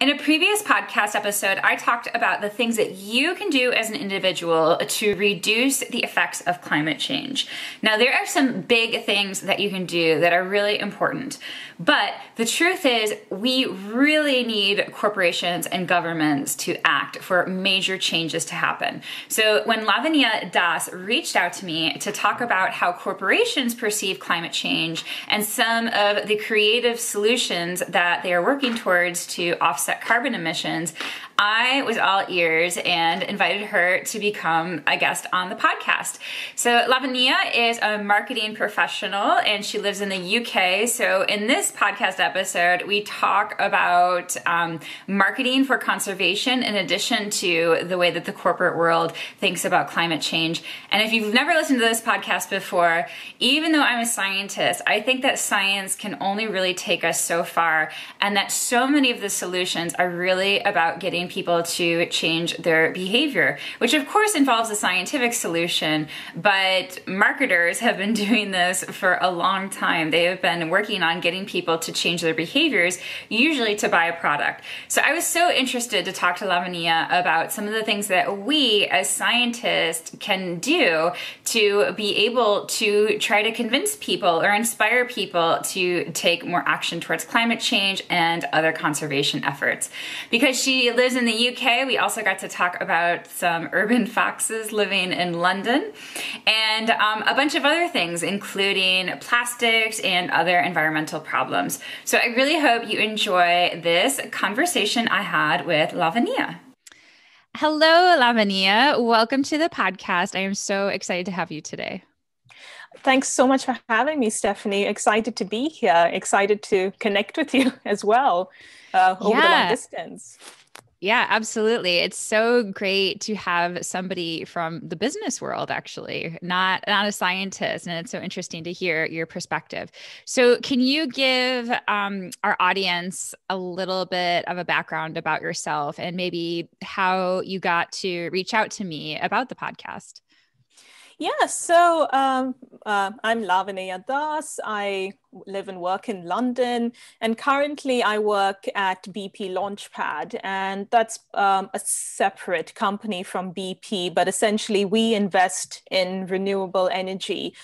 In a previous podcast episode, I talked about the things that you can do as an individual to reduce the effects of climate change. Now, there are some big things that you can do that are really important, but the truth is we really need corporations and governments to act for major changes to happen. So when Lavaniya Das reached out to me to talk about how corporations perceive climate change and some of the creative solutions that they are working towards to offset carbon emissions, I was all ears and invited her to become a guest on the podcast. So Lavaniya is a marketing professional and she lives in the UK. So in this podcast episode, we talk about marketing for conservation in addition to the way that the corporate world thinks about climate change. And if you've never listened to this podcast before, even though I'm a scientist, I think that science can only really take us so far, and that so many of the solutions are really about getting people to change their behavior, which of course involves a scientific solution, but marketers have been doing this for a long time. They have been working on getting people to change their behaviors, usually to buy a product. So I was so interested to talk to Lavaniya about some of the things that we as scientists can do to be able to try to convince people or inspire people to take more action towards climate change and other conservation efforts. Because she lives in the UK, we also got to talk about some urban foxes living in London and a bunch of other things, including plastics and other environmental problems. So I really hope you enjoy this conversation I had with Lavaniya. Hello, Lavaniya. Welcome to the podcast. I am so excited to have you today. Thanks so much for having me, Stephanie. Excited to be here. Excited to connect with you as well over the long distance. Yeah, absolutely. It's so great to have somebody from the business world, actually, not a scientist. And it's so interesting to hear your perspective. So can you give our audience a little bit of a background about yourself and maybe how you got to reach out to me about the podcast? Yeah, so I'm Lavaniya Das. I live and work in London, and currently I work at BP Launchpad, and that's a separate company from BP, but essentially we invest in renewable energy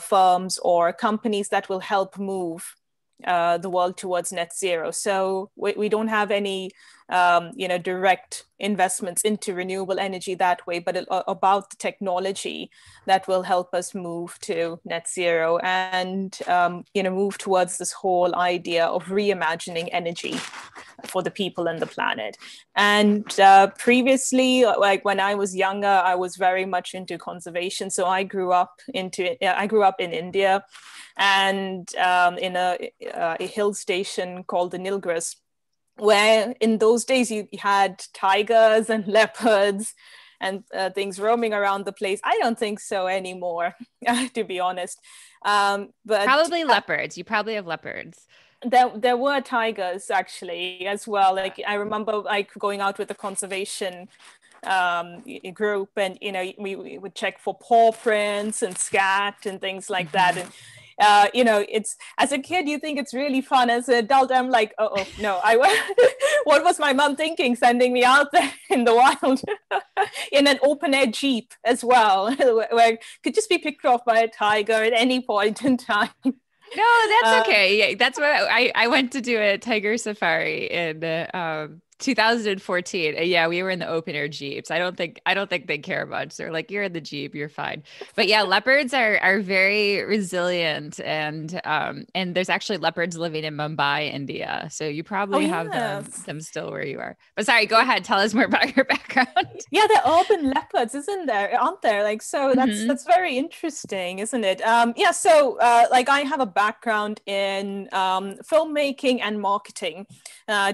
firms or companies that will help move the world towards net zero. So we don't have any direct investments into renewable energy that way, but about the technology that will help us move to net zero and move towards this whole idea of reimagining energy for the people and the planet. And previously, like when I was younger, I was very much into conservation. So I grew up in India and in a hill station called the Nilgiris, where in those days you had tigers and leopards and things roaming around the place. I don't think so anymore, to be honest. But probably leopards. You probably have leopards. There were tigers actually as well. Like I remember like going out with a conservation group, and we would check for paw prints and scat and things like that. And it's as a kid, you think it's really fun. As an adult, I'm like, oh no, what was my mom thinking sending me out there in the wild in an open air Jeep as well, where I could just be picked off by a tiger at any point in time. No, that's okay. Yeah, that's what I went to do a tiger safari in 2014. Yeah, we were in the open air Jeeps. I don't think they care much. They're like, you're in the Jeep, you're fine. But yeah, leopards are very resilient, and there's actually leopards living in Mumbai, India. So you probably have them still where you are. But sorry, go ahead. Tell us more about your background. Yeah, they're urban leopards, aren't there? Like, so that's very interesting, isn't it? So like I have a background in filmmaking and marketing,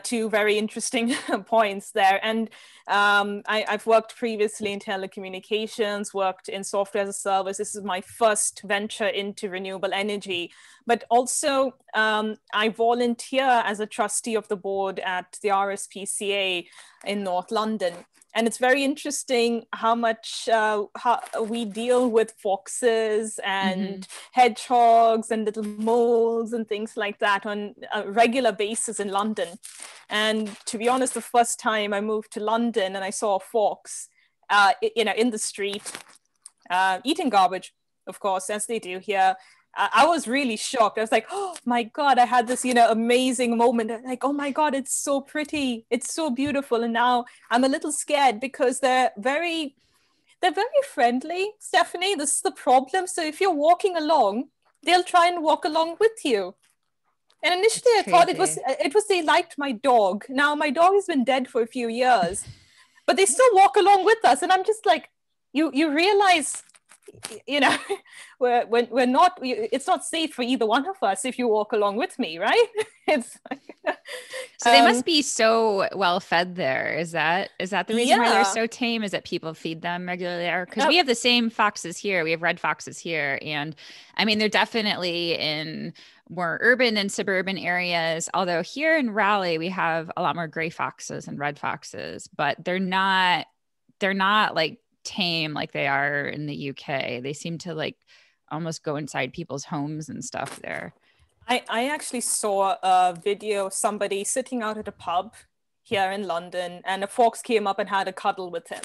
two very interesting points there. And I've worked previously in telecommunications, worked in software as a service. This is my first venture into renewable energy. But also I volunteer as a trustee of the board at the RSPCA in North London. And it's very interesting how much how we deal with foxes and hedgehogs and little moles and things like that on a regular basis in London. And to be honest, the first time I moved to London and I saw a fox, in the street, eating garbage, of course, as they do here. I was really shocked. I was like, oh my God, I had this, amazing moment. Like, oh my God, it's so pretty. It's so beautiful. And now I'm a little scared because they're very friendly, Stephanie. This is the problem. So if you're walking along, they'll try and walk along with you. And initially I thought it was they liked my dog. Now my dog has been dead for a few years, but they still walk along with us. And I'm just like, you realize, we're not, it's not safe for either one of us if you walk along with me, right? It's like, so they must be so well fed there. Is that the reason why they're so tame? Is that people feed them regularly there? Because we have the same foxes here. We have red foxes here. And I mean, they're definitely in more urban and suburban areas. Although here in Raleigh, we have a lot more gray foxes and red foxes, but they're not like tame like they are in the UK. They seem to like almost go inside people's homes and stuff there. I actually saw a video of somebody sitting out at a pub here in London, and a fox came up and had a cuddle with him,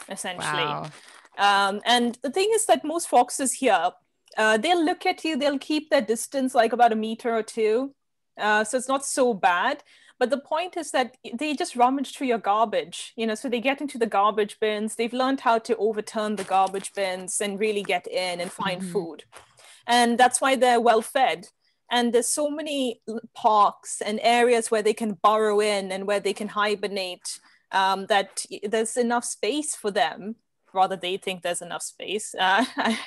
essentially. Wow. And the thing is that most foxes here, they'll look at you, they'll keep their distance like about a meter or two. So it's not so bad. But the point is that they just rummage through your garbage, so they get into the garbage bins. They've learned how to overturn the garbage bins and really get in and find food. And that's why they're well fed. And there's so many parks and areas where they can burrow in and where they can hibernate, that there's enough space for them. Rather, they think there's enough space,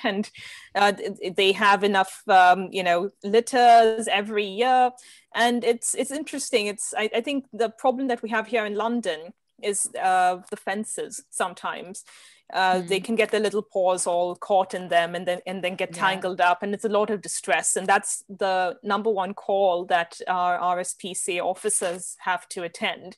and they have enough, litters every year. And it's interesting. I think the problem that we have here in London is the fences. Sometimes they can get their little paws all caught in them and then get tangled up, and it's a lot of distress. And that's the number one call that our RSPCA officers have to attend.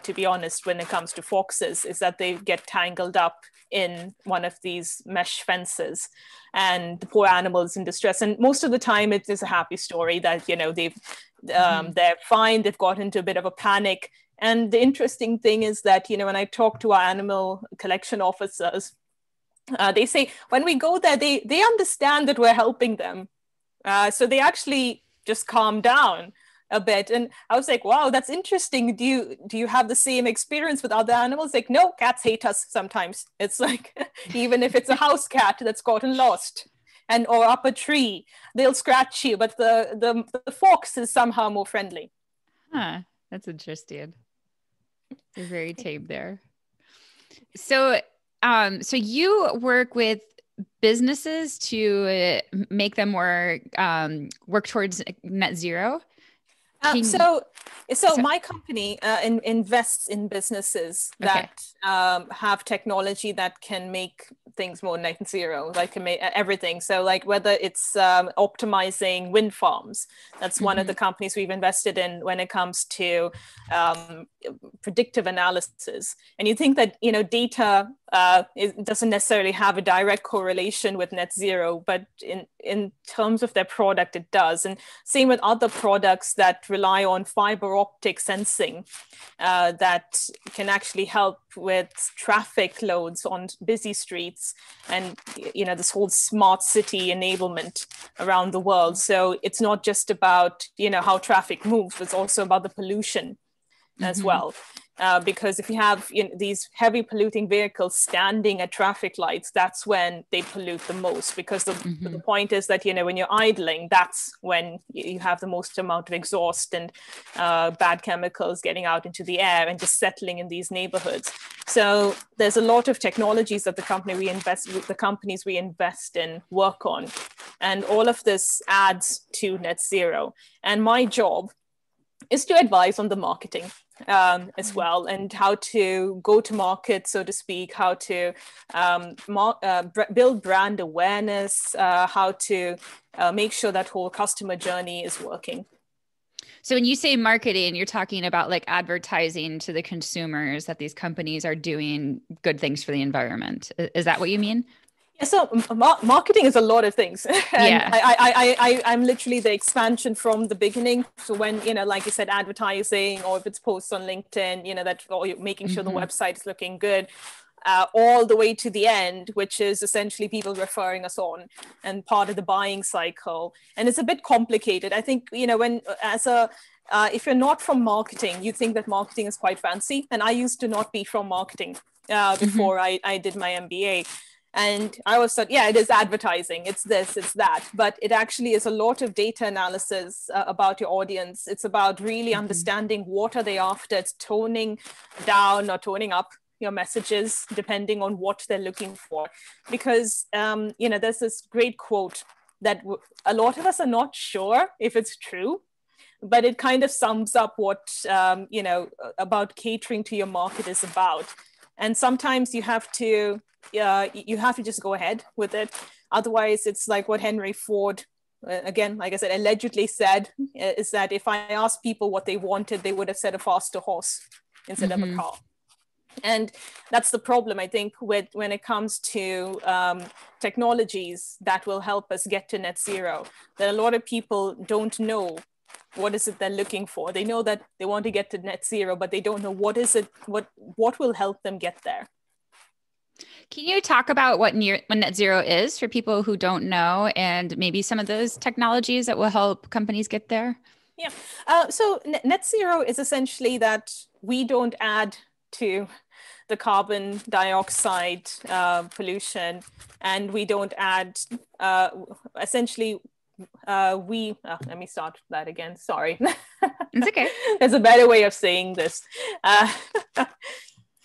To be honest, when it comes to foxes, is that they get tangled up in one of these mesh fences, and the poor animals in distress. And most of the time it is a happy story that, they're fine, they've got into a bit of a panic. And the interesting thing is that, when I talk to our animal collection officers, they say when we go there, they understand that we're helping them. So they actually just calm down a bit. And I was like, wow, that's interesting. Do you have the same experience with other animals? Like, no, cats hate us sometimes. It's like, even if it's a house cat that's gotten lost or up a tree, they'll scratch you. But the fox is somehow more friendly. Huh, that's interesting. They're very tame there. So you work with businesses to make them more work towards net zero. So my company invests in businesses that have technology that can make things more net zero, like can make everything. So like whether it's optimizing wind farms, that's one of the companies we've invested in when it comes to predictive analysis. And you think that, data it doesn't necessarily have a direct correlation with net zero, but in terms of their product, it does. And same with other products that rely on fiber optic sensing that can actually help with traffic loads on busy streets and, this whole smart city enablement around the world. So it's not just about, how traffic moves, but it's also about the pollution as well. Because if you have these heavy polluting vehicles standing at traffic lights, that's when they pollute the most. Because the point is that, when you're idling, that's when you have the most amount of exhaust and bad chemicals getting out into the air and just settling in these neighborhoods. So there's a lot of technologies that the companies we invest in work on. And all of this adds to net zero. And my job is to advise on the marketing as well, and how to go to market, so to speak, how to build brand awareness, how to make sure that whole customer journey is working. So when you say marketing, you're talking about like advertising to the consumers that these companies are doing good things for the environment. Is that what you mean? Yeah, so marketing is a lot of things, and Yeah. I'm literally the expansion from the beginning. So when, like you said, advertising, or if it's posts on LinkedIn, that, or you're making sure the website is looking good, all the way to the end, which is essentially people referring us on and part of the buying cycle. And it's a bit complicated. I think, when if you're not from marketing, you think that marketing is quite fancy. And I used to not be from marketing before I did my MBA. And I always thought, yeah, it is advertising. It's this, it's that. But it actually is a lot of data analysis about your audience. It's about really understanding what are they after. It's toning down or toning up your messages depending on what they're looking for. Because, there's this great quote that a lot of us are not sure if it's true, but it kind of sums up what, about catering to your market is about. And sometimes you have to just go ahead with it. Otherwise, it's like what Henry Ford, again, like I said, allegedly said, is that if I asked people what they wanted, they would have said a faster horse instead of a car. And that's the problem, I think, when it comes to technologies that will help us get to net zero, that a lot of people don't know what is it they're looking for. They know that they want to get to net zero, but they don't know what will help them get there. Can you talk about what net zero is for people who don't know, and maybe some of those technologies that will help companies get there? Yeah. So net zero is essentially that we don't add to the carbon dioxide pollution, and we don't add, essentially, let me start that again. Sorry. It's okay. There's a better way of saying this.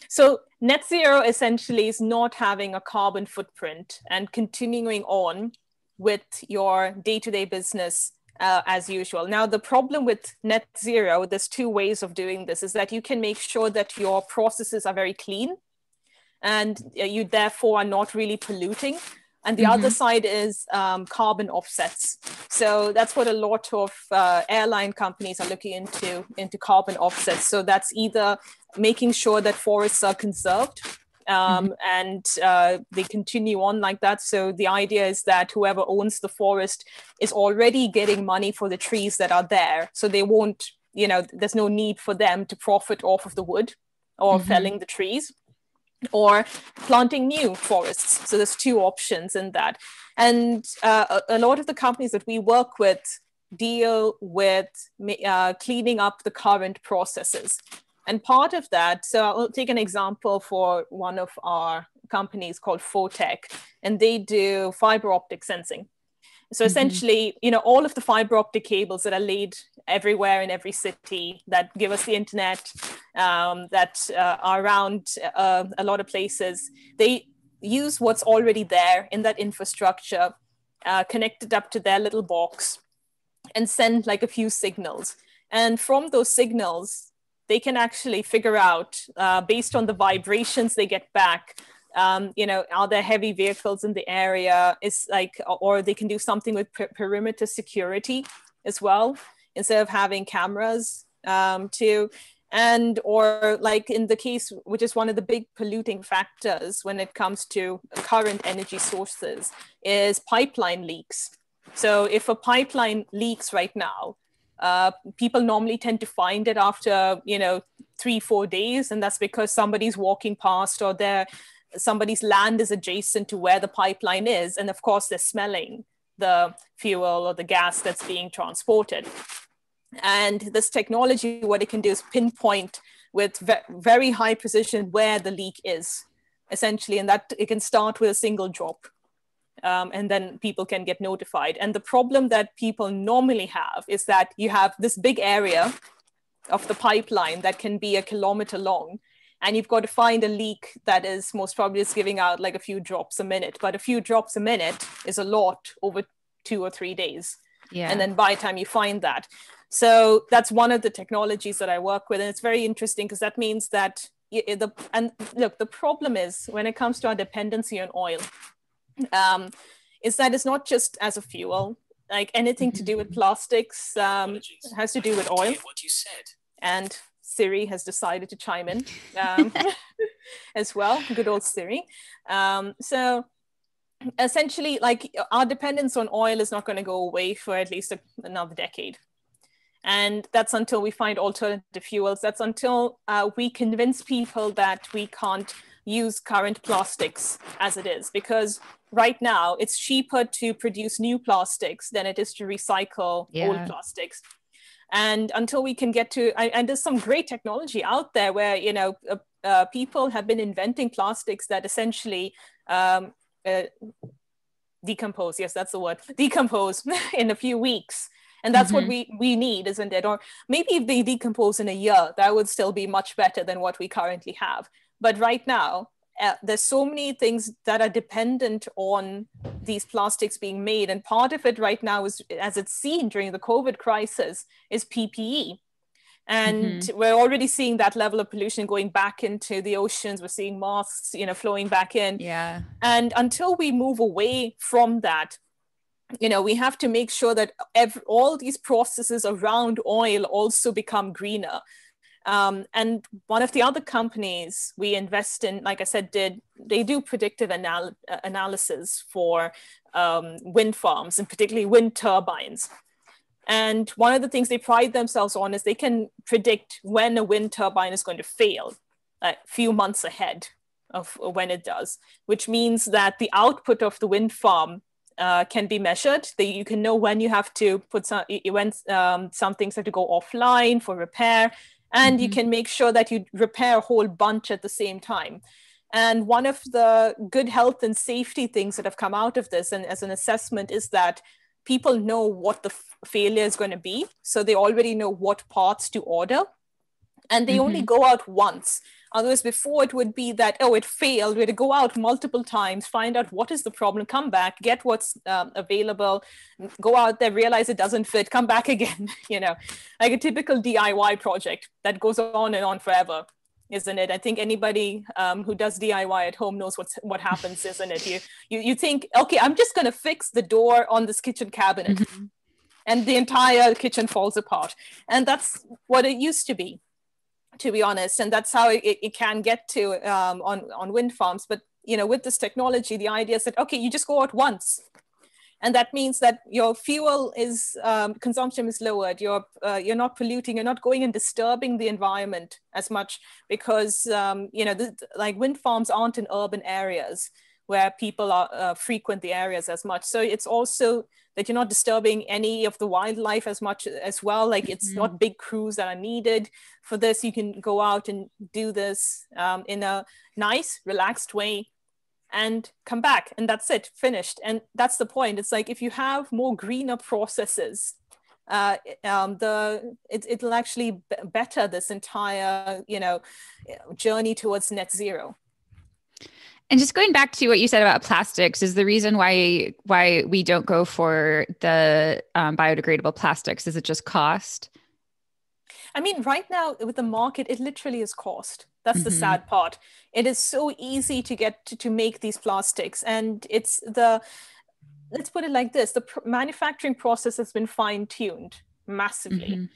So net zero essentially is not having a carbon footprint and continuing on with your day-to-day business as usual. Now, the problem with net zero, there's two ways of doing this, is that you can make sure that your processes are very clean and you therefore are not really polluting. And the other side is carbon offsets. So that's what a lot of airline companies are looking into carbon offsets. So that's either making sure that forests are conserved and they continue on like that. So the idea is that whoever owns the forest is already getting money for the trees that are there. So they won't, there's no need for them to profit off of the wood or felling the trees or planting new forests. So there's two options in that. And a lot of the companies that we work with deal with cleaning up the current processes. And part of that, so I'll take an example for one of our companies called Photech, and they do fiber optic sensing. So essentially, all of the fiber optic cables that are laid everywhere in every city that give us the internet, that are around a lot of places, they use what's already there in that infrastructure, connected up to their little box, and send like a few signals. And from those signals, they can actually figure out, based on the vibrations they get back, are there heavy vehicles in the area? Or they can do something with perimeter security as well, instead of having cameras too. And, or like in the case, which is one of the big polluting factors when it comes to current energy sources, is pipeline leaks. So if a pipeline leaks right now, people normally tend to find it after, 3-4 days. And that's because somebody's walking past, or somebody's land is adjacent to where the pipeline is. And of course, they're smelling the fuel or the gas that's being transported. And this technology, what it can do is pinpoint with very high precision where the leak is, essentially. And that it can start with a single drop. And then people can get notified. And the problem that people normally have is that you have this big area of the pipeline that can be 1 kilometer long. And you've got to find a leak that is most probably is giving out like a few drops a minute. But a few drops a minute is a lot over 2 or 3 days. Yeah. And then by the time you find that. So that's one of the technologies that I work with. And it's very interesting because that means that, the problem is when it comes to our dependency on oil, is that it's not just as a fuel. like anything to do with plastics has to do with oil. What you said. And Siri has decided to chime in as well. Good old Siri. So essentially, like, our dependence on oil is not going to go away for at least another decade. And that's until we find alternative fuels. That's until we convince people that we can't use current plastics as it is. Because right now, it's cheaper to produce new plastics than it is to recycle old plastics. And until we can get to, and there's some great technology out there where, you know, people have been inventing plastics that essentially decompose. Yes, that's the word. Decompose in a few weeks. And that's what we need, isn't it? Or maybe if they decompose in a year, that would still be much better than what we currently have. But right now, there's so many things that are dependent on these plastics being made. And part of it right now is, as it's seen during the COVID crisis, is PPE. And we're already seeing that level of pollution going back into the oceans. We're seeing masks, you know, flowing back in. Yeah. And until we move away from that, you know, we have to make sure that all these processes around oil also become greener. And one of the other companies we invest in, like I said, they do predictive analysis for wind farms, and particularly wind turbines. And one of the things they pride themselves on is they can predict when a wind turbine is going to fail a few months ahead of when it does, which means that the output of the wind farm can be measured. You can know when you have to put some things have to go offline for repair, and you can make sure that you repair a whole bunch at the same time. And one of the good health and safety things that have come out of this, and as an assessment, is that people know what the failure is going to be. So they already know what parts to order, and they only go out once. Otherwise, before it would be that, oh, it failed. We had to go out multiple times, find out what is the problem, come back, get what's available, go out there, realize it doesn't fit, come back again, you know, like a typical DIY project that goes on and on forever, isn't it? I think anybody who does DIY at home knows what happens, isn't it? You think, okay, I'm just going to fix the door on this kitchen cabinet, and the entire kitchen falls apart. And that's what it used to be honest. And that's how it can get to on wind farms. But, you know, with this technology, the idea is that, okay, you just go out once. And that means that your fuel consumption is lowered. You're not polluting. You're not going and disturbing the environment as much, because you know, like wind farms aren't in urban areas where people are frequent the areas as much. So it's also that you're not disturbing any of the wildlife as much as well. Like, it's not big crews that are needed for this. You can go out and do this in a nice, relaxed way and come back, and that's it, finished. And that's the point. It's like, if you have more greener processes, it'll actually better this entire, you know, journey towards net zero. And just going back to what you said about plastics, is the reason why we don't go for the biodegradable plastics, is it just cost? I mean, right now with the market, it literally is cost. That's the sad part. It is so easy to get to make these plastics, and let's put it like this, the manufacturing process has been fine-tuned massively.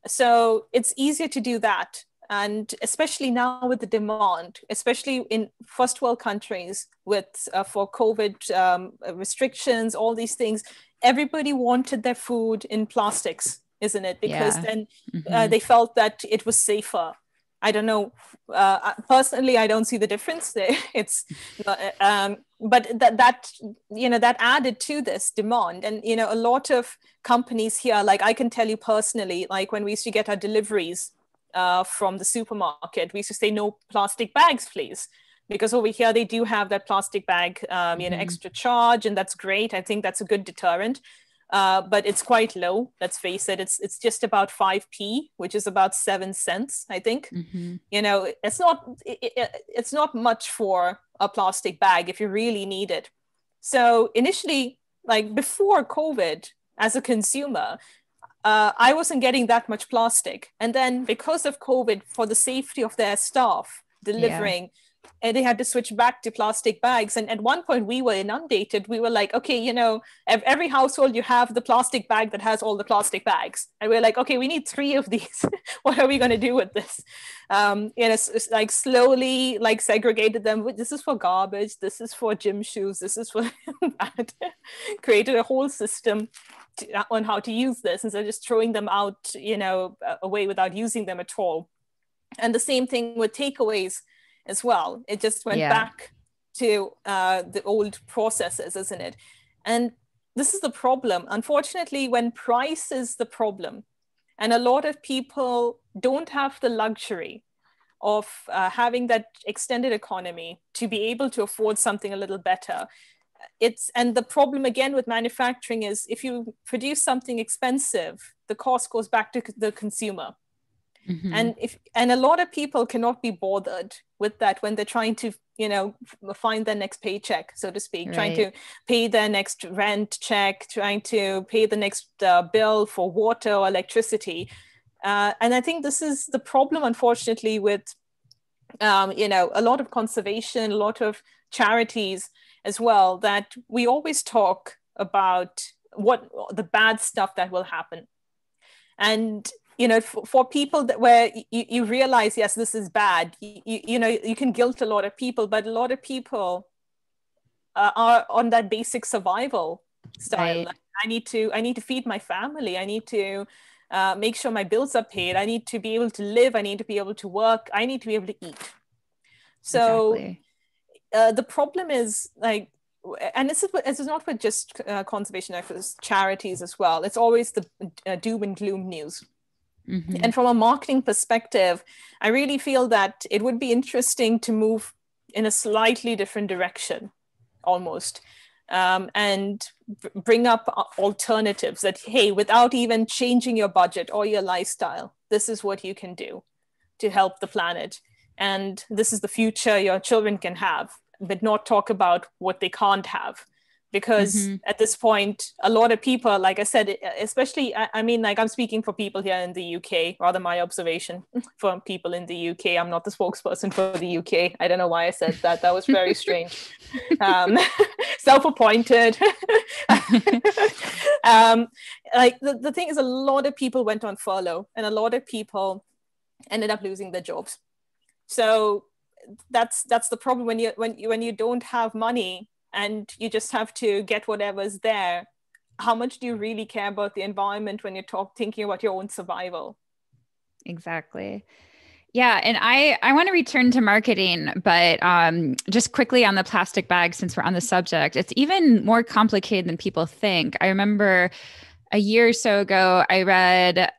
So it's easier to do that. And especially now with the demand, especially in first world countries with for COVID restrictions, all these things, everybody wanted their food in plastics, isn't it? Because then they felt that it was safer. I don't know. Personally, I don't see the difference there. It's, but that you know, that added to this demand. And, you know, a lot of companies here, like I can tell you personally, like when we used to get our deliveries from the supermarket, we used to say no plastic bags, please, because over here they do have that plastic bag, you know, extra charge, and that's great. I think that's a good deterrent, but it's quite low. Let's face it. It's just about 5p, which is about 7 cents, I think. You know, it's not much for a plastic bag if you really need it. So initially, like before COVID, as a consumer, I wasn't getting that much plastic. And then because of COVID, for the safety of their staff delivering, and they had to switch back to plastic bags. And at one point we were inundated. We were like, okay, every household, you have the plastic bag that has all the plastic bags. And we're like, okay, we need 3 of these. What are we going to do with this? It's like slowly like segregated them. This is for garbage. This is for gym shoes. This is for that. Created a whole system on how to use this. And so just throwing them out, away without using them at all. And the same thing with takeaways as well. It just went back to the old processes, isn't it? And this is the problem. Unfortunately, when price is the problem, and a lot of people don't have the luxury of having that extended economy to be able to afford something a little better. And the problem again with manufacturing is if you produce something expensive, the cost goes back to the consumer. Mm-hmm. And a lot of people cannot be bothered with that when they're trying to, find their next paycheck, so to speak, trying to pay their next rent check, trying to pay the next bill for water or electricity. And I think this is the problem, unfortunately, with, a lot of conservation, a lot of charities as well, that we always talk about what the bad stuff that will happen. And for people where you realize, yes, this is bad, you can guilt a lot of people, but a lot of people are on that basic survival style. Right. Like, I need to feed my family. I need to make sure my bills are paid. I need to be able to live. I need to be able to work. I need to be able to eat. So exactly. The problem is like, and this is not with just conservation efforts, charities as well. It's always the doom and gloom news. Mm-hmm. And from a marketing perspective, I really feel that it would be interesting to move in a slightly different direction, almost, and bring up alternatives that, hey, without even changing your budget or your lifestyle, this is what you can do to help the planet. And this is the future your children can have, but not talk about what they can't have. Because mm-hmm. at this point, a lot of people, like I said, especially, I mean, like I'm speaking for people here in the UK, rather my observation for people in the UK. I'm not the spokesperson for the UK. I don't know why I said that. That was very strange. Self-appointed. Like the thing is, a lot of people went on furlough and a lot of people ended up losing their jobs. So that's the problem when you don't have money and you just have to get whatever's there. How much do you really care about the environment when you're thinking about your own survival? Exactly. Yeah. And I want to return to marketing, but just quickly on the plastic bag, since we're on the subject, it's even more complicated than people think. I remember a year or so ago, I read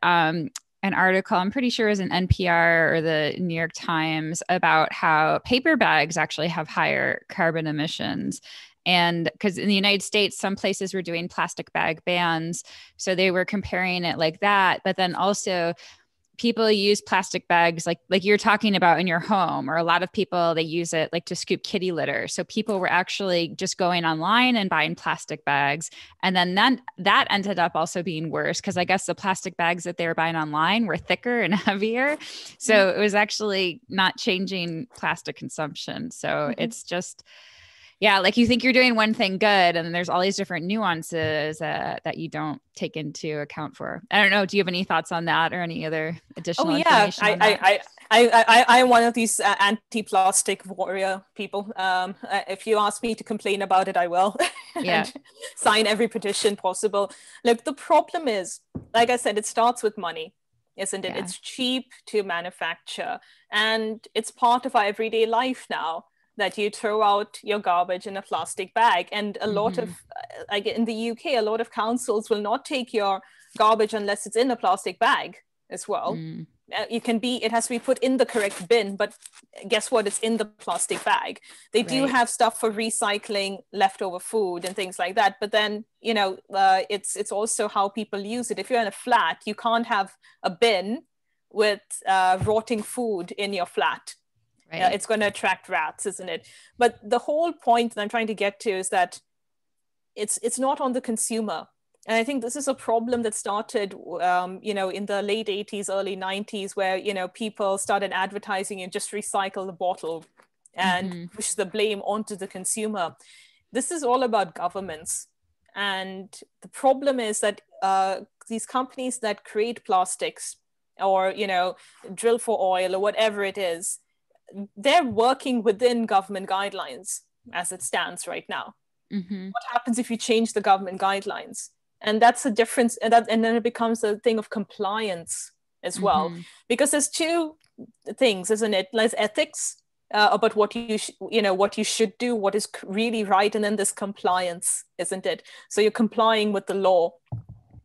an article, I'm pretty sure it was an NPR or the New York Times, about how paper bags actually have higher carbon emissions. And because in the United States, some places were doing plastic bag bans. So they were comparing it like that. But then also people use plastic bags like you're talking about in your home, or a lot of people, they use it like to scoop kitty litter. So people were actually just going online and buying plastic bags. And then that ended up also being worse because I guess the plastic bags that they were buying online were thicker and heavier. So it was actually not changing plastic consumption. So it's just, yeah, like you think you're doing one thing good, and then there's all these different nuances that you don't take into account for. I don't know. Do you have any thoughts on that or any other additional information? I'm one of these anti-plastic warrior people. If you ask me to complain about it, I will. Yeah. And sign every petition possible. Look, the problem is, like I said, it starts with money, isn't it? Yeah. It's cheap to manufacture, and it's part of our everyday life now, that you throw out your garbage in a plastic bag. And a lot of, like in the UK, a lot of councils will not take your garbage unless it's in a plastic bag as well. It has to be put in the correct bin, but guess what? It's in the plastic bag. They do have stuff for recycling leftover food and things like that. But then, it's also how people use it. If you're in a flat, you can't have a bin with rotting food in your flat. Right. It's going to attract rats, isn't it? But the whole point that I'm trying to get to is that it's not on the consumer. And I think this is a problem that started, in the late 80s, early 90s, where, people started advertising and just recycle the bottle. and push the blame onto the consumer. This is all about governments. And the problem is that these companies that create plastics or, drill for oil or whatever it is, they're working within government guidelines as it stands right now. What happens if you change the government guidelines? And that's a difference. And then it becomes a thing of compliance as well, because there's two things, isn't it? There's ethics about what what you should do, what is really right, and then there's compliance, isn't it? So you're complying with the law,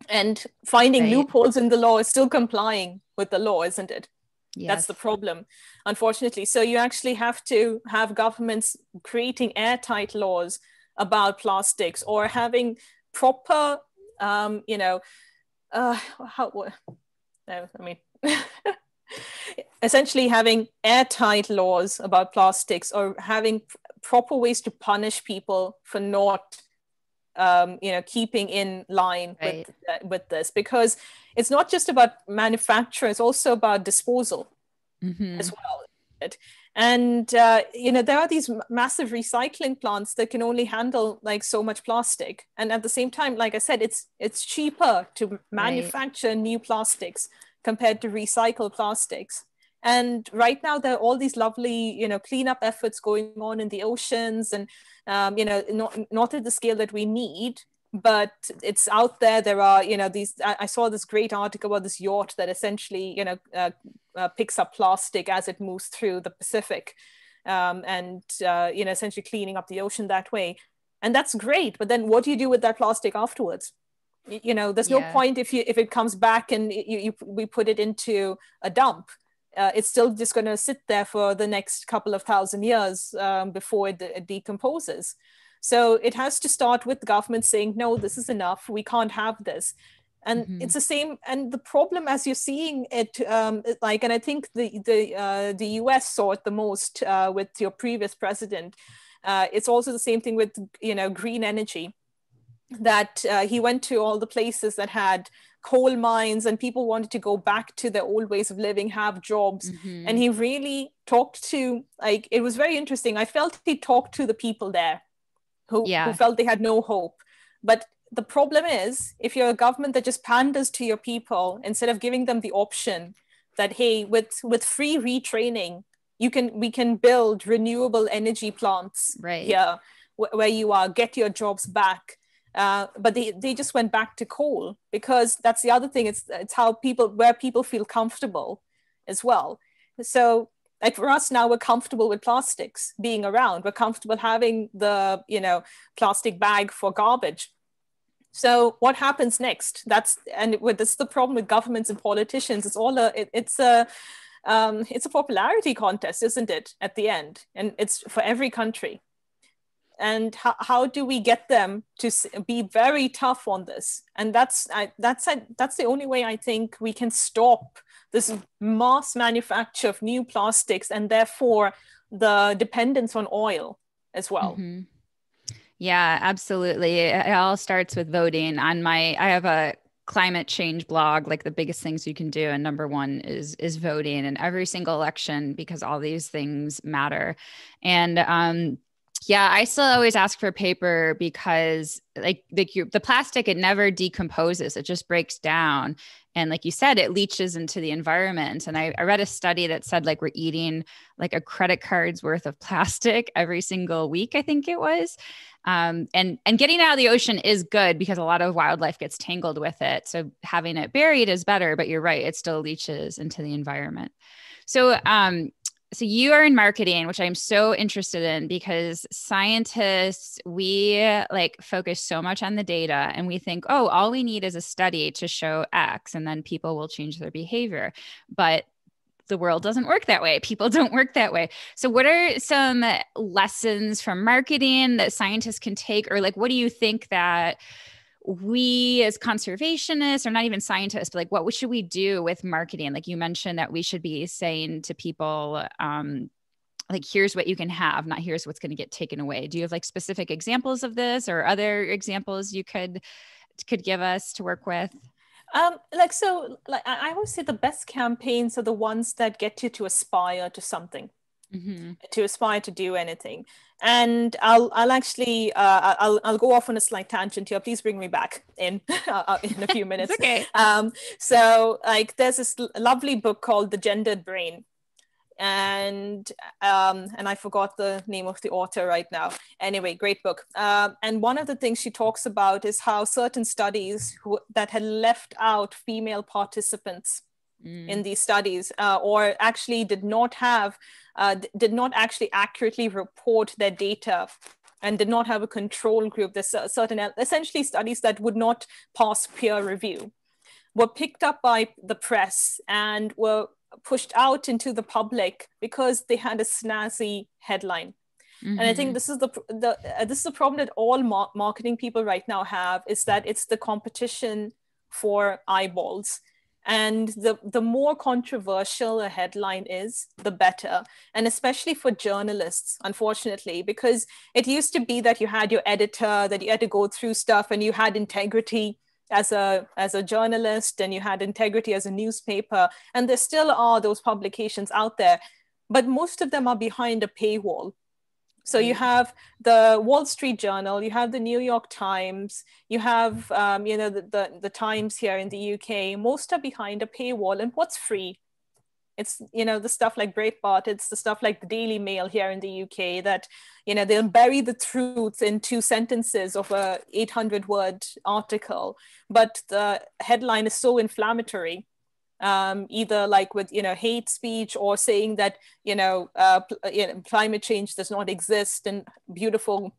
and finding loopholes in the law is still complying with the law, isn't it? Yes. That's the problem, unfortunately. So you actually have to have governments creating airtight laws about plastics, or having proper, essentially having airtight laws about plastics, or having proper ways to punish people for not, keeping in line with this, because it's not just about manufacture, it's also about disposal as well. And, there are these massive recycling plants that can only handle like so much plastic. And at the same time, like I said, it's cheaper to manufacture new plastics compared to recycle plastics. And right now there are all these lovely, cleanup efforts going on in the oceans, and, not at the scale that we need, but it's out there. There are, I saw this great article about this yacht that essentially, picks up plastic as it moves through the Pacific, and, essentially cleaning up the ocean that way. And that's great. But then what do you do with that plastic afterwards? There's no point if it comes back and we put it into a dump. It's still just going to sit there for the next couple of thousand years before it decomposes. So it has to start with the government saying, no, this is enough. We can't have this. And it's the same. And the problem, as you're seeing it, and I think the US saw it the most with your previous president. It's also the same thing with, green energy, that he went to all the places that had coal mines, and people wanted to go back to their old ways of living, have jobs. And he really talked to, it was very interesting. I felt he talked to the people there who felt they had no hope. But the problem is, if you're a government that just panders to your people instead of giving them the option that, hey, with free retraining, we can build renewable energy plants here where you are, get your jobs back. But they just went back to coal, because that's the other thing. It's where people feel comfortable as well. So like for us now, we're comfortable with plastics being around. We're comfortable having the, plastic bag for garbage. So what happens next? This is the problem with governments and politicians. It's a popularity contest, isn't it, at the end? And it's for every country. And how do we get them to be very tough on this? And that's the only way I think we can stop this mass manufacture of new plastics, and therefore the dependence on oil as well. Yeah, absolutely. It all starts with voting. I have a climate change blog, like the biggest things you can do, and number one is voting in every single election, because all these things matter. And yeah, I still always ask for paper, because the plastic, it never decomposes. It just breaks down. And like you said, it leaches into the environment. And I read a study that said we're eating like a credit card's worth of plastic every single week, I think it was. And getting out of the ocean is good, because a lot of wildlife gets tangled with it. So having it buried is better, but you're right, it still leaches into the environment. So you are in marketing, which I'm so interested in, because scientists, we focus so much on the data, and we think, oh, all we need is a study to show X, and then people will change their behavior. But the world doesn't work that way. People don't work that way. So what are some lessons from marketing that scientists can take, or what do you think that we as conservationists, or not even scientists, but what should we do with marketing? Like you mentioned that we should be saying to people, here's what you can have, not here's what's going to get taken away. Do you have specific examples of this, or other examples you could give us to work with? I always say the best campaigns are the ones that get you to aspire to something. to aspire to do anything. And I'll actually I'll go off on a slight tangent here. Please bring me back in a few minutes. It's okay. So like there's this lovely book called The Gendered Brain, and I forgot the name of the author right now. Anyway, great book. And one of the things she talks about is how certain studies that had left out female participants in these studies, or actually did not actually accurately report their data and did not have a control group. There's certain essentially studies that would not pass peer review, were picked up by the press and were pushed out into the public because they had a snazzy headline. And I think this is the problem that all marketing people right now have, is that it's the competition for eyeballs. And the more controversial a headline is, the better. And especially for journalists, unfortunately, because it used to be that you had your editor, that you had to go through stuff, and you had integrity as a journalist, and you had integrity as a newspaper. And there still are those publications out there, but most of them are behind a paywall. So you have the Wall Street Journal, you have the New York Times, you have the Times here in the UK. Most are behind a paywall. And what's free? It's the stuff like Breitbart. It's the stuff like the Daily Mail here in the UK that they'll bury the truth in 2 sentences of a 800-word article, but the headline is so inflammatory. Either like with hate speech, or saying that climate change does not exist, and beautiful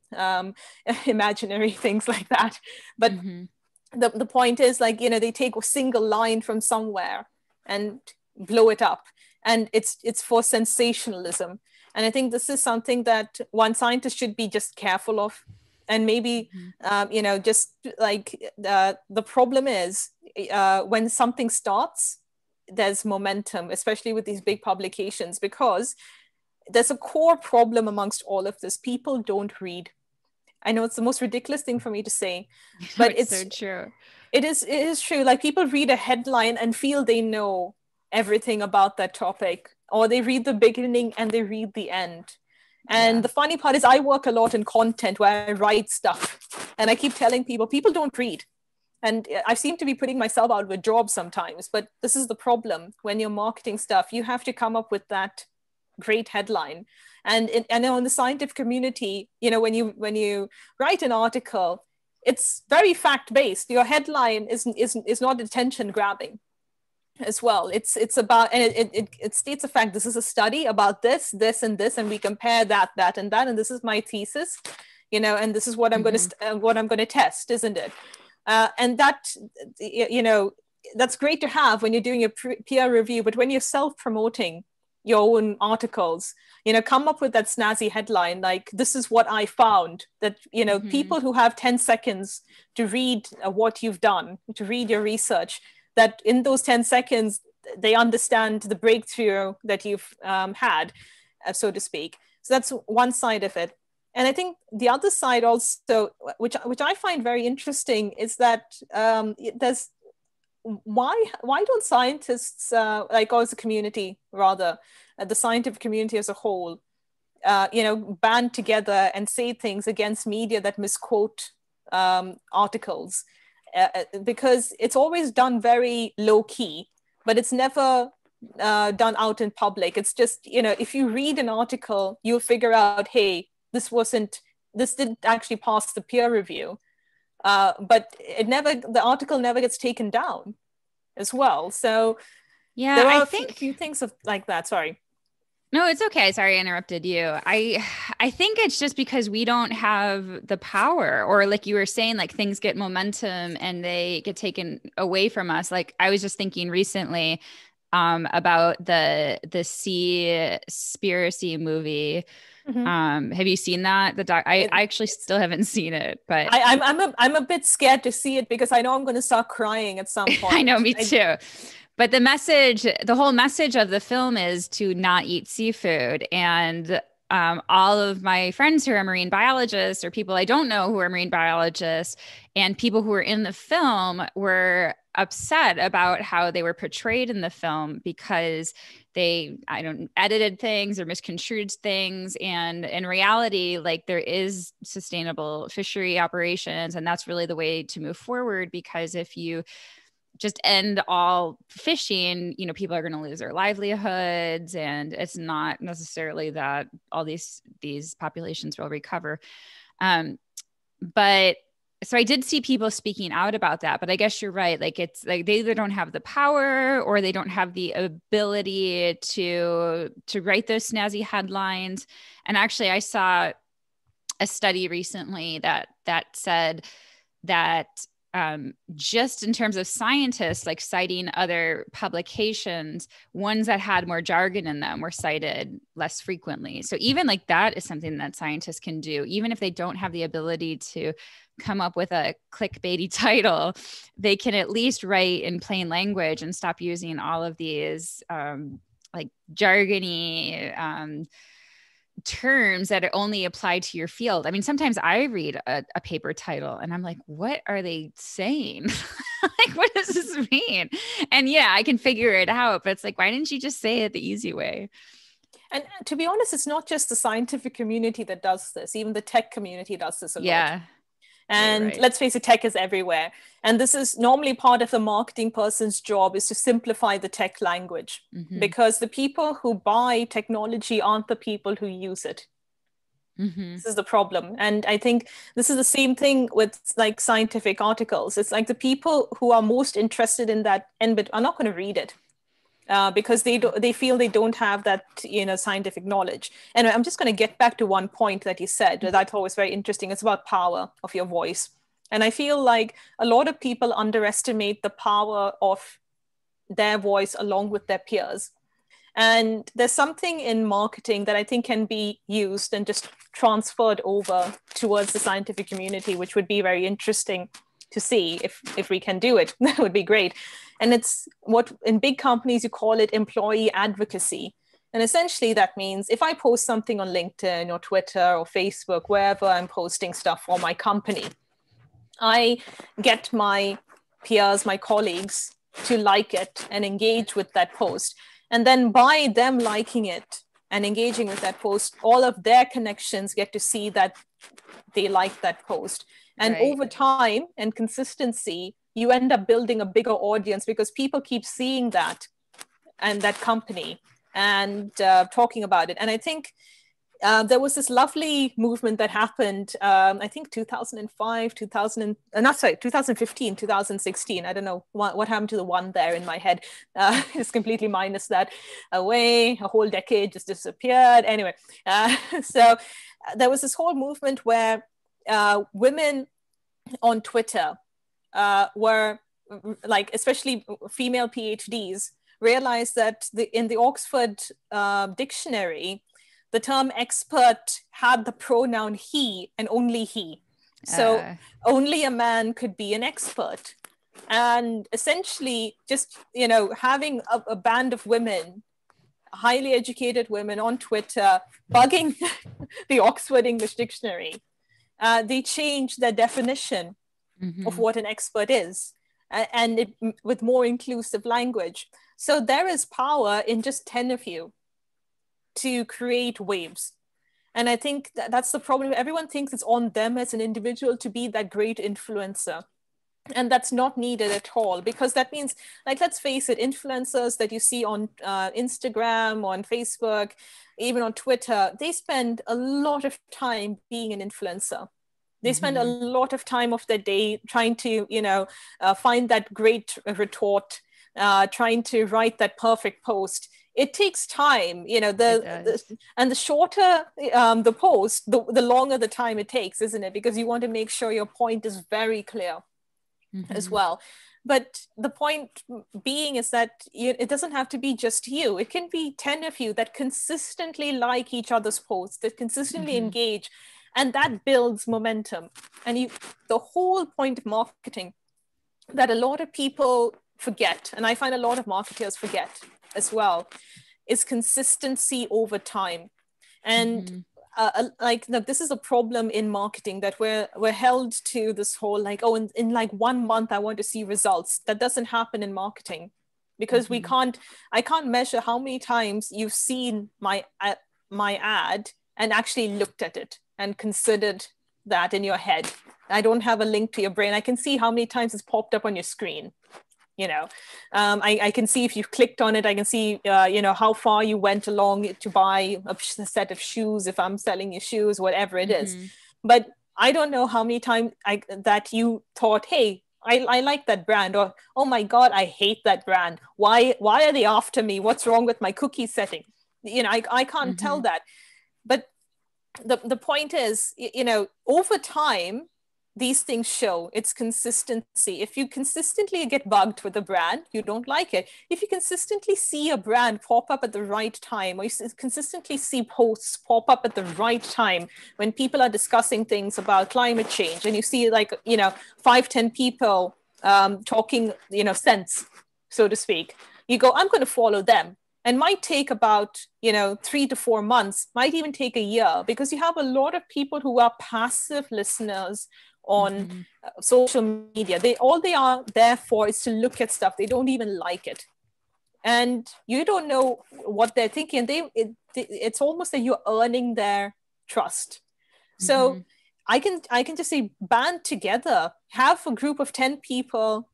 imaginary things like that. But the point is, like, they take a single line from somewhere and blow it up, and it's for sensationalism. And I think this is something that one scientist should be just careful of. And maybe just like the problem is when something starts, there's momentum, especially with these big publications, because there's a core problem amongst all of this. People don't read. I know it's the most ridiculous thing for me to say, but it's so true. It is true. Like, people read a headline and feel they know everything about that topic, or they read the beginning and they read the end. And the funny part is, I work a lot in content where I write stuff, and I keep telling people don't read. And I seem to be putting myself out of a job sometimes, but this is the problem. When you're marketing stuff, you have to come up with that great headline. And in the scientific community, when you write an article, it's very fact-based. Your headline is not attention grabbing as well. It's about, and it states a fact. This is a study about this, and this, and we compare that, and that, and this is my thesis, and this is what I'm going to test, isn't it? And that, that's great to have when you're doing a peer review, but when you're self-promoting your own articles, come up with that snazzy headline, like, this is what I found, that, people who have 10 seconds to read what you've done, to read your research, that in those 10 seconds, they understand the breakthrough that you've had, so to speak. So that's one side of it. And I think the other side also, which I find very interesting, is that there's why don't scientists, like, or as a community rather, the scientific community as a whole, band together and say things against media that misquote articles, because it's always done very low key, but it's never done out in public. It's just, if you read an article, you'll figure out, hey, this didn't actually pass the peer review, but the article never gets taken down as well. So there are a few things like that. Sorry. No, it's okay. Sorry, I interrupted you. I think it's just because we don't have the power, or like you were saying, like, things get momentum and they get taken away from us. Like, I was just thinking recently about the Seaspiracy movie. Have you seen that? I actually still haven't seen it, but I'm a bit scared to see it because I know I'm going to start crying at some point. I know, me too. But the whole message of the film is to not eat seafood. And all of my friends who are marine biologists, or people I don't know who are marine biologists, and people who were in the film, were upset about how they were portrayed in the film, because they, I don't, edited things or misconstrued things. And in reality, like there is sustainable fishery operations, and that's really the way to move forward, because if you just end all fishing, you know, people are going to lose their livelihoods, and it's not necessarily that all these populations will recover. But so I did see people speaking out about that, but I guess you're right. Like it's like they either don't have the power or they don't have the ability to write those snazzy headlines. And actually I saw a study recently that said that just in terms of scientists, like citing other publications, ones that had more jargon in them were cited less frequently. So even like that is something that scientists can do, even if they don't have the ability to come up with a clickbaity title, they can at least write in plain language and stop using all of these like jargony terms that only apply to your field. I mean, sometimes I read a paper title and I'm like, what are they saying? Like, what does this mean? And yeah, I can figure it out, but it's like, why didn't you just say it the easy way? And to be honest, it's not just the scientific community that does this. Even the tech community does this a lot. Yeah. And right. Let's face it, tech is everywhere. And this is normally part of the marketing person's job, is to simplify the tech language, because the people who buy technology aren't the people who use it. This is the problem. And I think this is the same thing with like scientific articles. It's like the people who are most interested in that end are not going to read it. Because they feel they don't have that, you know, scientific knowledge. Anyway, I'm just going to get back to one point that you said that I thought was very interesting. It's about power of your voice. And I feel like a lot of people underestimate the power of their voice along with their peers. And there's something in marketing that I think can be used and just transferred over towards the scientific community, which would be very interesting to see if we can do it. That would be great. And it's what in big companies you call it employee advocacy. And essentially that means if I post something on LinkedIn or Twitter or Facebook, wherever I'm posting stuff for my company, I get my peers, my colleagues to like it and engage with that post. And then by them liking it and engaging with that post, all of their connections get to see that they like that post. And over time and consistency, you end up building a bigger audience because people keep seeing that and that company and talking about it. And I think there was this lovely movement that happened, I think 2015, 2016. I don't know what happened to the one there in my head. It's completely minus that away. A whole decade just disappeared. Anyway, so there was this whole movement where women on Twitter were like, especially female PhDs, realized that in the Oxford dictionary, the term expert had the pronoun he and only he. So only a man could be an expert. And essentially just, you know, having a band of women, highly educated women on Twitter, bugging the Oxford English Dictionary, they changed their definition of what an expert is, and with more inclusive language. So there is power in just 10 of you to create waves. And I think that's the problem. Everyone thinks it's on them as an individual to be that great influencer. And that's not needed at all, because that means, like, let's face it, influencers that you see on Instagram, on Facebook, even on Twitter, they spend a lot of time being an influencer. They spend a lot of time of their day trying to, you know, find that great retort, trying to write that perfect post. It takes time, you know, and the shorter the post, the longer the time it takes, isn't it? Because you want to make sure your point is very clear as well. But the point being is that it doesn't have to be just you. It can be 10 of you that consistently like each other's posts, that consistently engage, and that builds momentum. And the whole point of marketing that a lot of people forget, and I find a lot of marketers forget as well, is consistency over time. And this is a problem in marketing, that we're held to this whole like, oh, in like 1 month I want to see results. That doesn't happen in marketing. because I can't measure how many times you've seen my ad and actually looked at it and considered that in your head. I don't have a link to your brain. I can see how many times it's popped up on your screen. I can see if you've clicked on it. I can see, how far you went along to buy a set of shoes, if I'm selling you shoes, whatever it is. But I don't know how many times that you thought, hey, I like that brand, or, oh my God, I hate that brand. Why are they after me? What's wrong with my cookie setting? I can't tell that. But the point is, over time, these things show its consistency. If you consistently get bugged with a brand, you don't like it. If you consistently see a brand pop up at the right time, or you consistently see posts pop up at the right time when people are discussing things about climate change, and you see 5-10 people talking, sense, so to speak, you go, I'm going to follow them. And might take about 3 to 4 months, might even take a year, because you have a lot of people who are passive listeners on social media. All they are there for is to look at stuff. They don't even like it, and you don't know what they're thinking. It's almost like you're earning their trust. So I can just say, band together, have a group of 10 people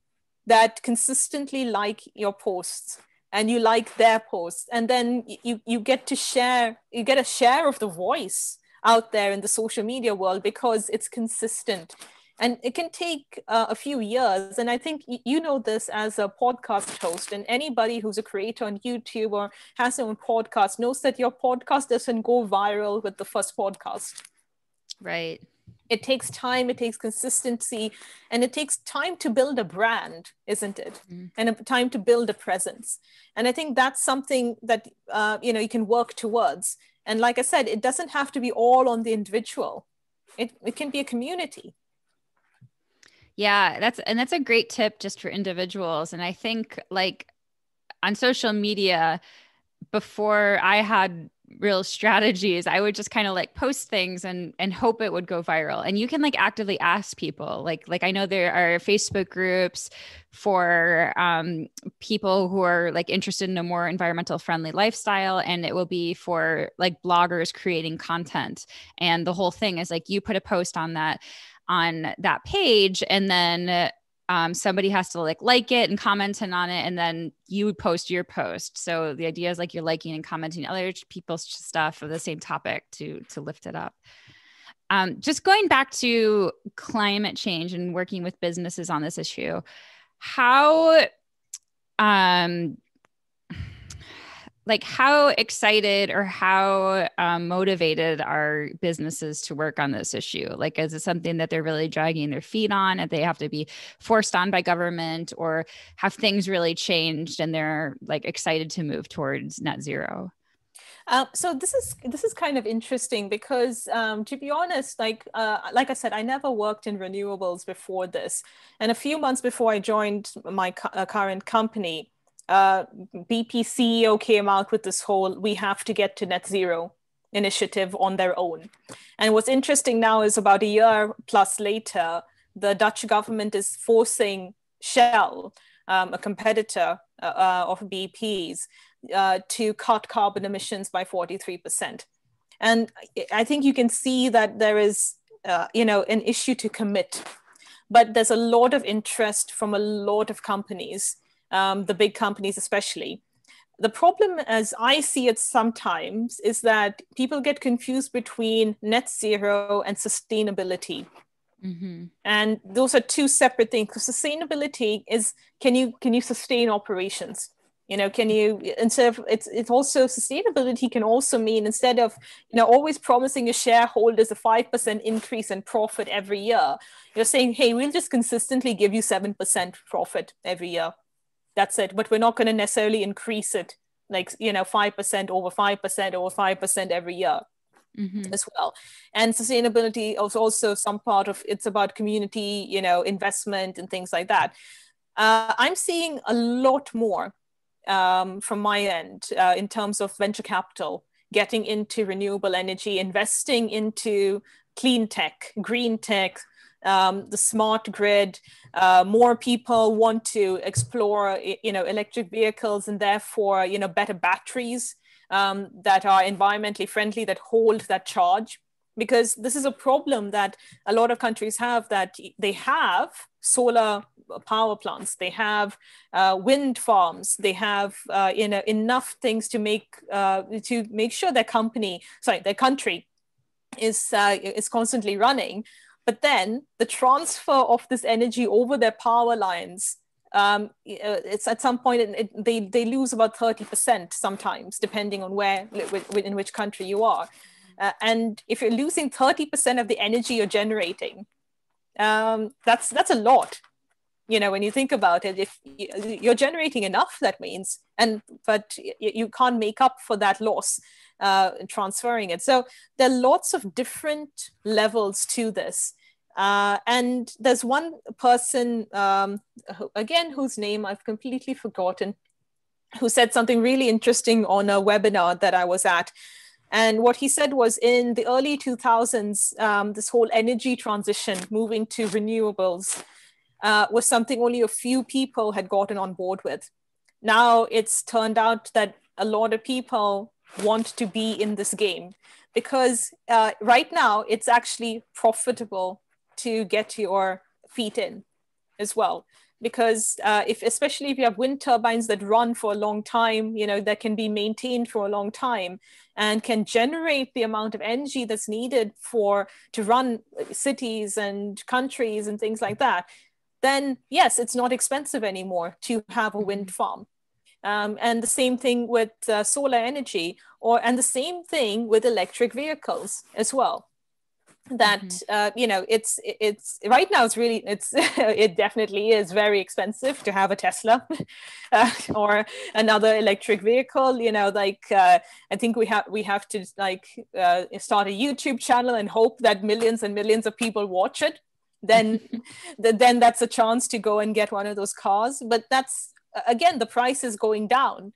that consistently like your posts, and you like their posts, and then you get to share. You get a share of the voice out there in the social media world, because it's consistent. And it can take a few years. And I think you know this as a podcast host, and anybody who's a creator on YouTube or has their own podcast knows that your podcast doesn't go viral with the first podcast. Right. It takes time, it takes consistency, and it takes time to build a brand, isn't it? And a time to build a presence. And I think that's something that you can work towards. And like I said, it doesn't have to be all on the individual. It can be a community. Yeah, that's a great tip just for individuals. And I think, like, on social media, before I had real strategies, I would just kind of like post things and hope it would go viral. And you can like actively ask people, like I know there are Facebook groups for people who are like interested in a more environmental friendly lifestyle, and it will be for like bloggers creating content. And the whole thing is like, you put a post on that page, and then somebody has to like it and comment on it, and then you would post your post. So the idea is like you're liking and commenting other people's stuff of the same topic to lift it up. Just going back to climate change and working with businesses on this issue, how excited or how motivated are businesses to work on this issue? Like, is it something that they're really dragging their feet on and they have to be forced on by government, or have things really changed and they're like excited to move towards net zero? So this is kind of interesting, because to be honest, like I said, I never worked in renewables before this. And a few months before I joined my current company, BP CEO came out with this whole "we have to get to net zero" initiative on their own. And what's interesting now is, about a year plus later, the Dutch government is forcing Shell, a competitor of BP's, to cut carbon emissions by 43%. And I think you can see that there is an issue to commit, but there's a lot of interest from a lot of companies, the big companies especially. The problem, as I see it sometimes, is that people get confused between net zero and sustainability. Mm-hmm. And those are two separate things. Because sustainability is, can you sustain operations? Can you, instead of, it's also, sustainability can also mean, instead of always promising your shareholders a 5% increase in profit every year, you're saying, hey, we'll just consistently give you 7% profit every year. That's it. But we're not going to necessarily increase it 5% over 5% over 5% every year. Mm-hmm. as well. And sustainability is also some part of, it's about community, investment and things like that. I'm seeing a lot more from my end in terms of venture capital, getting into renewable energy, investing into clean tech, green tech, the smart grid, more people want to explore, electric vehicles, and therefore, better batteries that are environmentally friendly, that hold that charge. Because this is a problem that a lot of countries have, that they have solar power plants, they have wind farms, they have enough things to make sure their country is constantly running. But then the transfer of this energy over their power lines, it's at some point they lose about 30% sometimes, depending on in which country you are. And if you're losing 30% of the energy you're generating, that's a lot. When you think about it, if you're generating enough, that means, but you can't make up for that loss transferring it. So there are lots of different levels to this. And there's one person, whose name I've completely forgotten, who said something really interesting on a webinar that I was at. And what he said was, in the early 2000s, this whole energy transition, moving to renewables, was something only a few people had gotten on board with. Now it's turned out that a lot of people want to be in this game, because right now it's actually profitable to get your feet in as well. Because especially if you have wind turbines that run for a long time, that can be maintained for a long time and can generate the amount of energy that's needed to run cities and countries and things like that, then yes, it's not expensive anymore to have a wind farm. And the same thing with solar energy, and the same thing with electric vehicles as well. That it's right now, it definitely is very expensive to have a Tesla or another electric vehicle. I think we have to start a YouTube channel and hope that millions and millions of people watch it. Then that's a chance to go and get one of those cars. But that's, again, the price is going down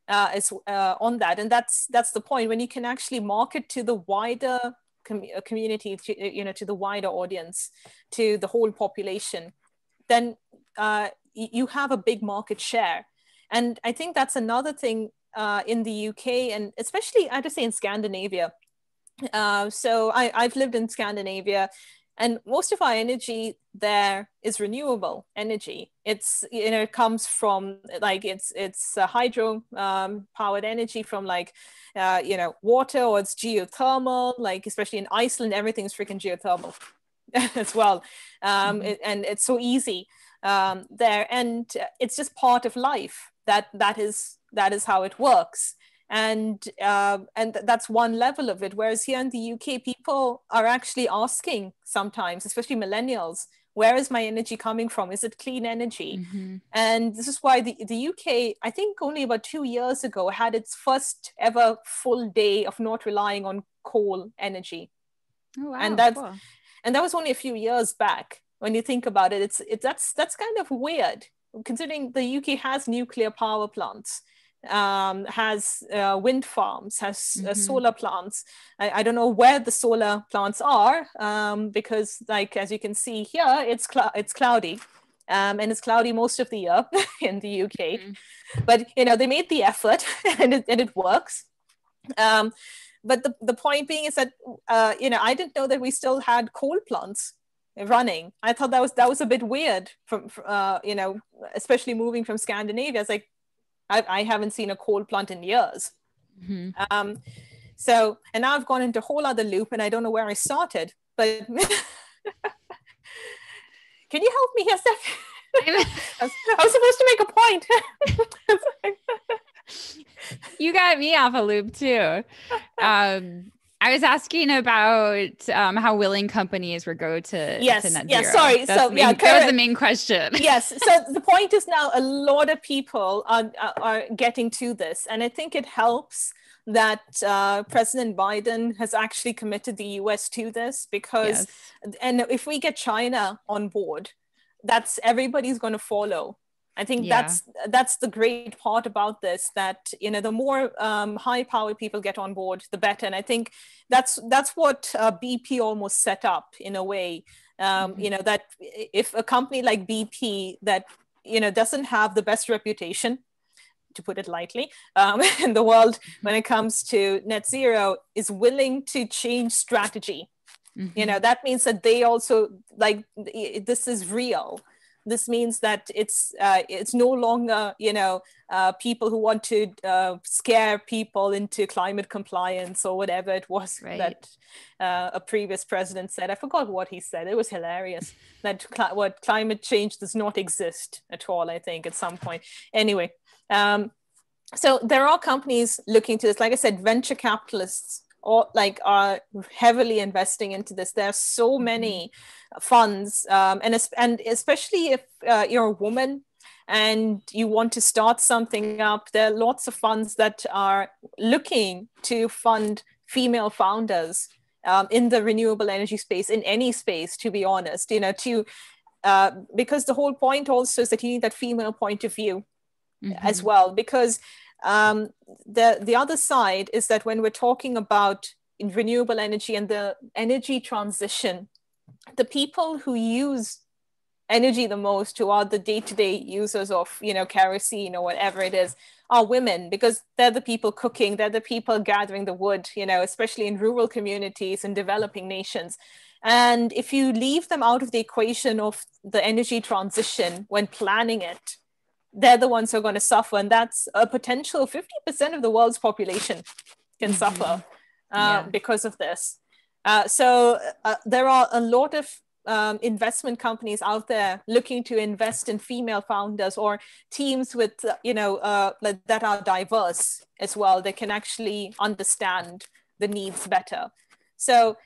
on that. And that's the point. When you can actually market to the wider community, to the wider audience, to the whole population, then you have a big market share. And I think that's another thing in the UK, and especially, I have to say, in Scandinavia. So I've lived in Scandinavia, and most of our energy there is renewable energy. It's, it comes from it's hydro powered energy from water, or it's geothermal, especially in Iceland, everything's freaking geothermal as well. And it's so easy there. And it's just part of life. That is how it works. And that's one level of it. Whereas here in the UK, people are actually asking sometimes, especially millennials, where is my energy coming from? Is it clean energy? Mm-hmm. And this is why the UK, I think only about 2 years ago, had its first ever full day of not relying on coal energy. Oh, wow, and that was only a few years back. When you think about it, that's kind of weird, considering the UK has nuclear power plants, has wind farms, has solar plants. I don't know where the solar plants are, because as you can see here, it's cloudy, and it's cloudy most of the year in the UK. But they made the effort, and it works. But the point being is that I didn't know that we still had coal plants running. I thought that was a bit weird from especially moving from Scandinavia. It's like, I haven't seen a coal plant in years. Mm-hmm. So, and now I've gone into a whole other loop, and I don't know where I started, but can you help me here, Steph? I was supposed to make a point. You got me off a loop too. I was asking about how willing companies would go to net zero. Yes, sorry. That was the main question. Yes. So the point is, now a lot of people are getting to this. And I think it helps that President Biden has actually committed the US to this, because, and if we get China on board, everybody's going to follow. I think Yeah. that's the great part about this, that, you know, the more high powered people get on board, the better. And I think that's what BP almost set up in a way. You know, that if a company like BP that, you know, doesn't have the best reputation, to put it lightly, in the world when it comes to net zero, is willing to change strategy, you know, that means that they also, like, this is real. This means that it's no longer, you know, people who want to scare people into climate compliance or whatever it was that a previous president said. I forgot what he said. It was hilarious. That what climate change does not exist at all, I think, at some point. Anyway, so there are companies looking to this. Like I said, venture capitalists are heavily investing into this. There are so many funds, and especially if you're a woman and you want to start something up, there are lots of funds that are looking to fund female founders in the renewable energy space, in any space, to be honest, you know, because the whole point also is that you need that female point of view as well, because the other side is that when we're talking about renewable energy and the energy transition, the people who use energy the most, who are the day-to-day users of, you know, kerosene or whatever it is, are women, because they're the people cooking, they're the people gathering the wood, you know, especially in rural communities and developing nations. And if you leave them out of the equation of the energy transition when planning it, they're the ones who are going to suffer. And that's a potential 50% of the world's population can suffer because of this. So there are a lot of investment companies out there looking to invest in female founders or teams with, you know, that are diverse as well. They can actually understand the needs better. So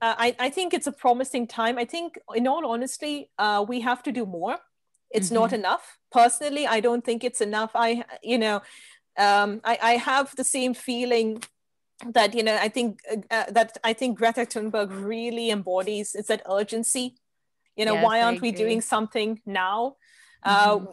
I think it's a promising time. I think, in all honesty, we have to do more. It's not enough. Personally, I don't think it's enough. I have the same feeling that, you know, I think Greta Thunberg really embodies, it's that urgency. You know, why aren't we doing something now?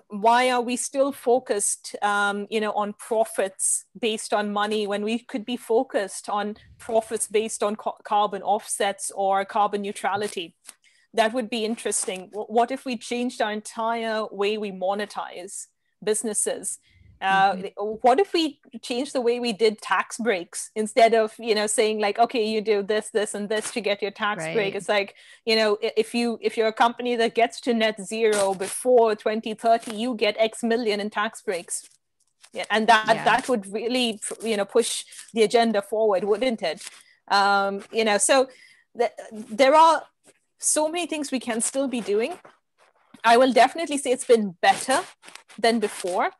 Why are we still focused, you know, on profits based on money when we could be focused on profits based on carbon offsets or carbon neutrality? That would be interesting. What if we changed our entire way we monetize businesses? What if we changed the way we did tax breaks, instead of, you know, saying like, okay, you do this, this, and this to get your tax break? It's like, you know, if you're a company that gets to net zero before 2030, you get X million in tax breaks. Yeah, and that would really, you know, push the agenda forward, wouldn't it? You know, so there are so many things we can still be doing. I will definitely say it's been better than before.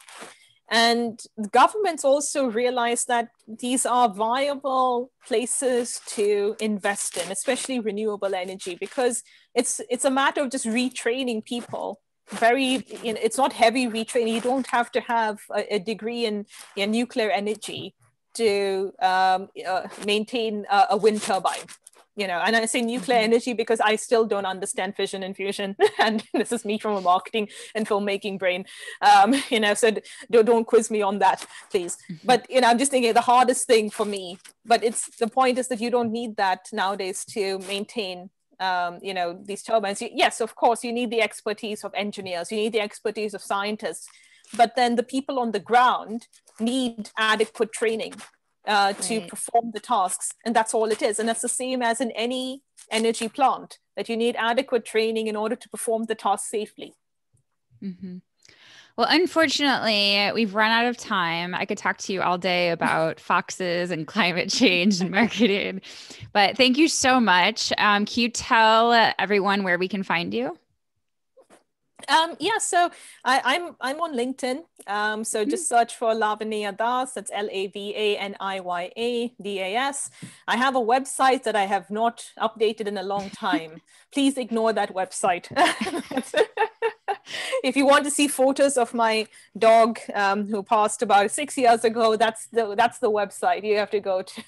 And governments also realize that these are viable places to invest in, especially renewable energy, because it's a matter of just retraining people. You know, it's not heavy retraining. You don't have to have a degree in nuclear energy to maintain a wind turbine. You know, and I say nuclear energy because I still don't understand fission and fusion. And this is me from a marketing and filmmaking brain. You know, so don't quiz me on that, please. But, you know, I'm just thinking the hardest thing for me, but the point is that you don't need that nowadays to maintain, you know, these turbines. Yes, of course, you need the expertise of engineers, you need the expertise of scientists, but then the people on the ground need adequate training to perform the tasks, and that's all it is. And that's the same as in any energy plant, that you need adequate training in order to perform the task safely. Well, unfortunately, we've run out of time. I could talk to you all day about foxes and climate change and marketing, but thank you so much. Can you tell everyone where we can find you? Yeah, so I'm on LinkedIn. So just search for Lavaniya Das. That's LAVANIYA DAS. I have a website that I have not updated in a long time. Please ignore that website. If you want to see photos of my dog who passed about 6 years ago, that's the website you have to go to.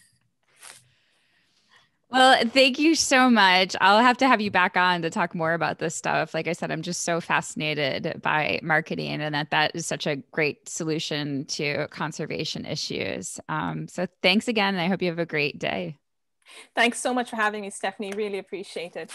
Well, Well, thank you so much. I'll have to have you back on to talk more about this stuff. Like I said, I'm just so fascinated by marketing and that is such a great solution to conservation issues. So thanks again, and I hope you have a great day. Thanks so much for having me, Stephanie. Really appreciate it.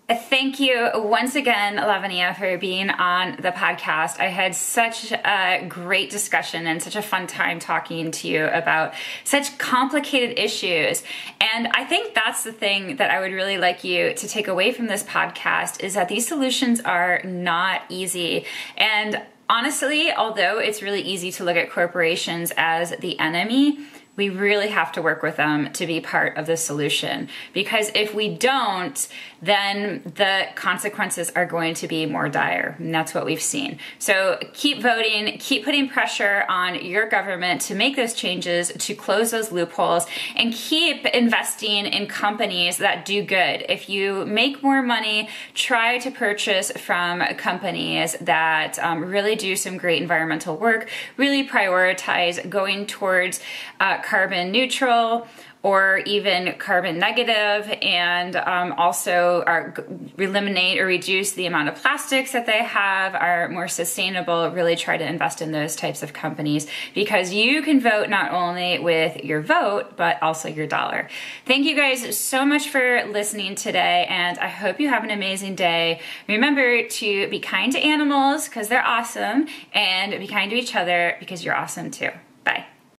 Thank you once again, Lavaniya, for being on the podcast. I had such a great discussion and such a fun time talking to you about such complicated issues. And I think that's the thing that I would really like you to take away from this podcast is that these solutions are not easy. And honestly, although it's really easy to look at corporations as the enemy, we really have to work with them to be part of the solution. Because if we don't, then the consequences are going to be more dire. And that's what we've seen. So keep voting, keep putting pressure on your government to make those changes, to close those loopholes, and keep investing in companies that do good. If you make more money, try to purchase from companies that really do some great environmental work, really prioritize going towards carbon neutral or even carbon negative, and also eliminate or reduce the amount of plastics that they have, are more sustainable. Really try to invest in those types of companies, because you can vote not only with your vote, but also your dollar. Thank you guys so much for listening today, and I hope you have an amazing day. Remember to be kind to animals because they're awesome, and be kind to each other because you're awesome too. Bye.